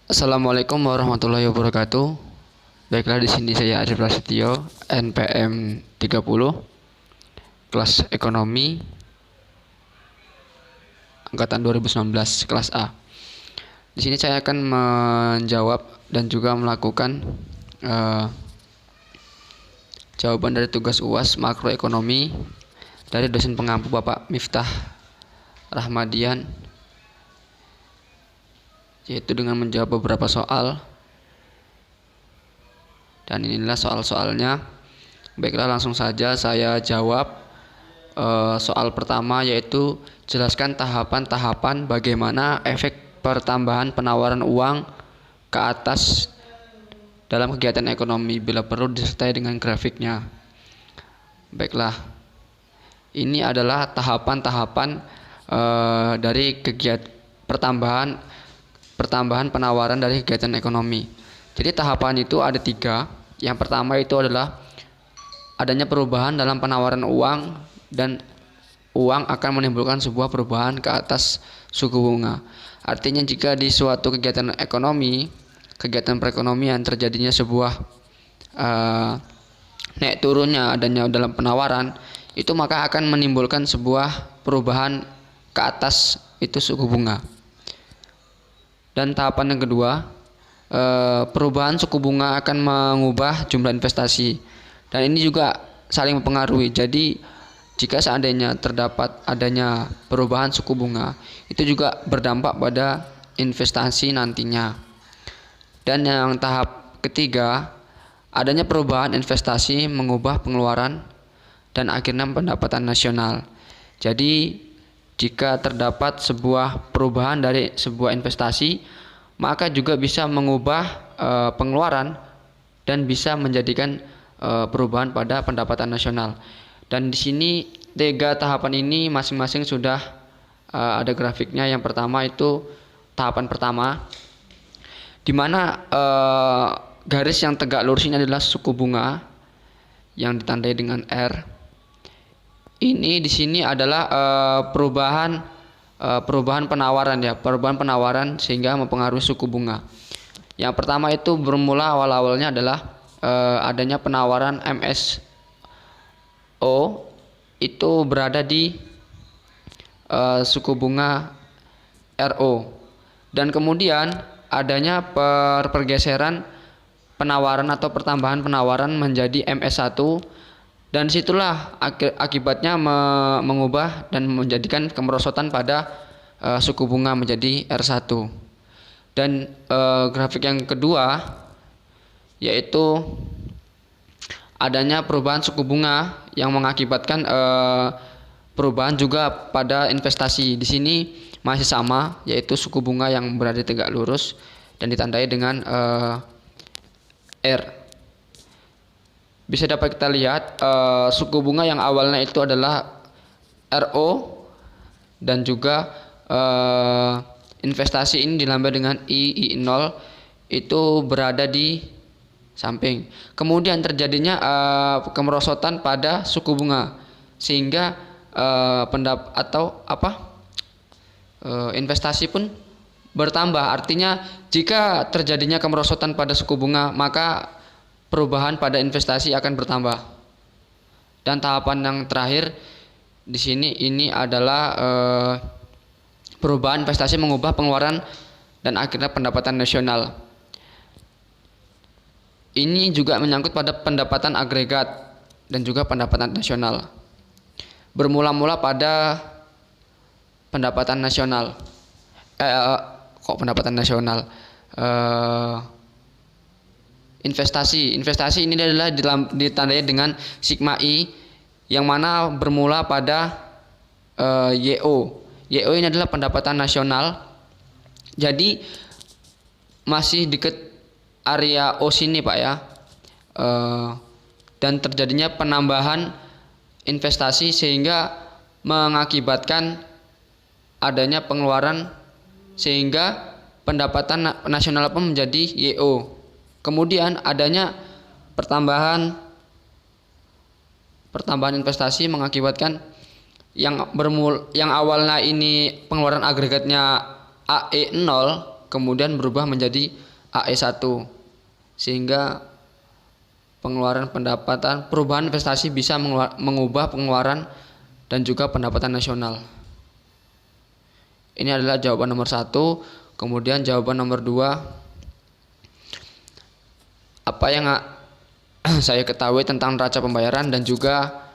Assalamualaikum warahmatullahi wabarakatuh. Baiklah, di sini saya Arif Prasetyo, NPM 30, kelas Ekonomi angkatan 2019, kelas A. Di sini saya akan menjawab dan juga melakukan jawaban dari tugas UAS makroekonomi dari dosen pengampu Bapak Miftah Rahmadian, yaitu dengan menjawab beberapa soal. Dan inilah soal-soalnya. Baiklah, langsung saja saya jawab. Soal pertama yaitu jelaskan tahapan-tahapan bagaimana efek pertambahan penawaran uang ke atas dalam kegiatan ekonomi, bila perlu disertai dengan grafiknya. Baiklah, ini adalah tahapan-tahapan dari kegiatan pertambahan penawaran dari kegiatan ekonomi. Jadi tahapan itu ada 3. Yang pertama itu adalah adanya perubahan dalam penawaran uang, dan uang akan menimbulkan sebuah perubahan ke atas suku bunga. Artinya jika di suatu kegiatan ekonomi, kegiatan perekonomian terjadinya sebuah naik turunnya adanya dalam penawaran, itu maka akan menimbulkan sebuah perubahan ke atas itu suku bunga. Dan tahapan yang kedua, perubahan suku bunga akan mengubah jumlah investasi, dan ini juga saling mempengaruhi. Jadi jika seandainya terdapat adanya perubahan suku bunga, itu juga berdampak pada investasi nantinya. Dan yang tahap ketiga, adanya perubahan investasi mengubah pengeluaran dan akhirnya pendapatan nasional. Jadi jika terdapat sebuah perubahan dari sebuah investasi, maka juga bisa mengubah pengeluaran dan bisa menjadikan perubahan pada pendapatan nasional. Dan di sini 3 tahapan ini masing-masing sudah ada grafiknya. Yang pertama itu tahapan pertama, di mana garis yang tegak lurus ini adalah suku bunga yang ditandai dengan R. Ini di sini adalah perubahan penawaran ya, perubahan penawaran sehingga mempengaruhi suku bunga. Yang pertama itu bermula awal-awalnya adalah adanya penawaran MSO itu berada di suku bunga RO, dan kemudian adanya pergeseran penawaran atau pertambahan penawaran menjadi MS1, dan disitulah akibatnya mengubah dan menjadikan kemerosotan pada suku bunga menjadi R1. Dan grafik yang kedua yaitu adanya perubahan suku bunga yang mengakibatkan perubahan juga pada investasi. Di sini masih sama, yaitu suku bunga yang berada tegak lurus dan ditandai dengan R. Bisa dapat kita lihat suku bunga yang awalnya itu adalah RO, dan juga investasi ini dilambang dengan I0 itu berada di samping. Kemudian terjadinya kemerosotan pada suku bunga sehingga investasi pun bertambah. Artinya jika terjadinya kemerosotan pada suku bunga, maka perubahan pada investasi akan bertambah. Dan tahapan yang terakhir di sini ini adalah perubahan investasi mengubah pengeluaran dan akhirnya pendapatan nasional. Ini juga menyangkut pada pendapatan agregat dan juga pendapatan nasional. Bermula-mula pada pendapatan nasional. Pendapatan nasional? Investasi ini adalah ditandai dengan sigma I, yang mana bermula pada YO. YO ini adalah pendapatan nasional. Jadi masih dekat area O sini Pak ya, dan terjadinya penambahan investasi sehingga mengakibatkan adanya pengeluaran sehingga pendapatan nasional pun menjadi YO. Kemudian adanya pertambahan investasi mengakibatkan yang awalnya ini pengeluaran agregatnya AE0 kemudian berubah menjadi AE1, sehingga perubahan investasi bisa mengubah pengeluaran dan juga pendapatan nasional. Ini adalah jawaban nomor 1. Kemudian jawaban nomor 2, apa yang saya ketahui tentang neraca pembayaran dan juga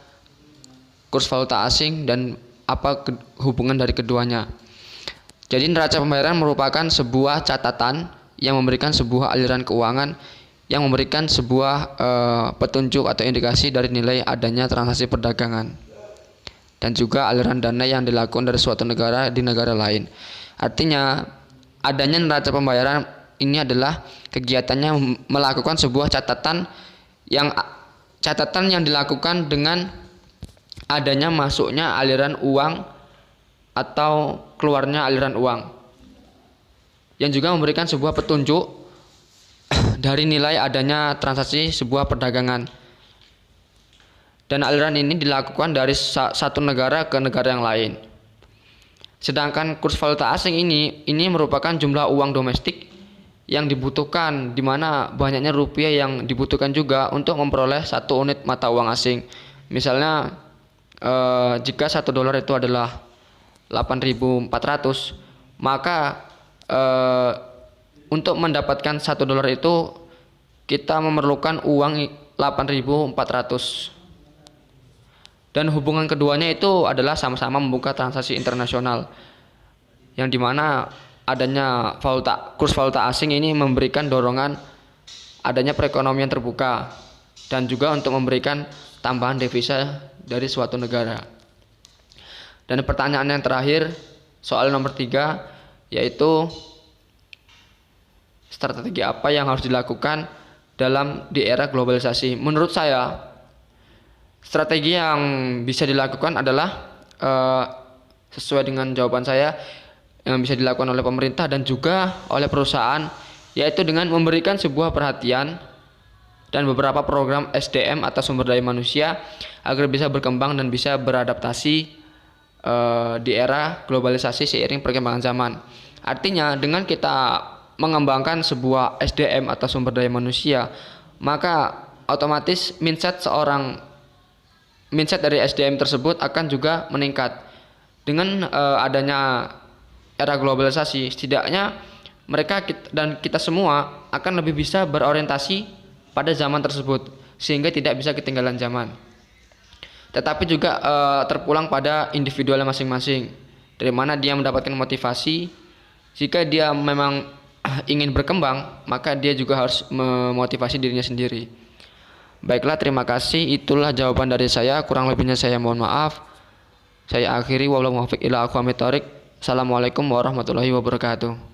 kurs valuta asing dan apa hubungan dari keduanya. Jadi neraca pembayaran merupakan sebuah catatan yang memberikan sebuah aliran keuangan yang memberikan sebuah petunjuk atau indikasi dari nilai adanya transaksi perdagangan dan juga aliran dana yang dilakukan dari suatu negara di negara lain. Artinya adanya neraca pembayaran ini adalah kegiatannya melakukan sebuah catatan yang dilakukan dengan adanya masuknya aliran uang atau keluarnya aliran uang, yang juga memberikan sebuah petunjuk dari nilai adanya transaksi sebuah perdagangan. Dan aliran ini dilakukan dari satu negara ke negara yang lain. Sedangkan kurs valuta asing ini merupakan jumlah uang domestik yang dibutuhkan, di mana banyaknya rupiah yang dibutuhkan juga untuk memperoleh satu unit mata uang asing. Misalnya jika $1 itu adalah 8.400, maka untuk mendapatkan $1 itu kita memerlukan uang 8.400. Dan hubungan keduanya itu adalah sama-sama membuka transaksi internasional, yang dimana adanya kurs valuta asing ini memberikan dorongan adanya perekonomian terbuka dan juga untuk memberikan tambahan devisa dari suatu negara. Dan pertanyaan yang terakhir, soal nomor 3, yaitu strategi apa yang harus dilakukan di era globalisasi. Menurut saya, strategi yang bisa dilakukan adalah sesuai dengan jawaban saya, yang bisa dilakukan oleh pemerintah dan juga oleh perusahaan, yaitu dengan memberikan sebuah perhatian dan beberapa program SDM atau sumber daya manusia agar bisa berkembang dan bisa beradaptasi di era globalisasi seiring perkembangan zaman. Artinya dengan kita mengembangkan sebuah SDM atau sumber daya manusia, maka otomatis mindset dari SDM tersebut akan juga meningkat. Dengan adanya era globalisasi, setidaknya mereka dan kita semua akan lebih bisa berorientasi pada zaman tersebut, sehingga tidak bisa ketinggalan zaman. Tetapi juga terpulang pada individualnya masing-masing, dari mana dia mendapatkan motivasi. Jika dia memang ingin berkembang, maka dia juga harus memotivasi dirinya sendiri. Baiklah, terima kasih. Itulah jawaban dari saya. Kurang lebihnya saya mohon maaf. Saya akhiri. Wabillahi muwaffiq ila aqwamit thoriq. Assalamualaikum warahmatullahi wabarakatuh.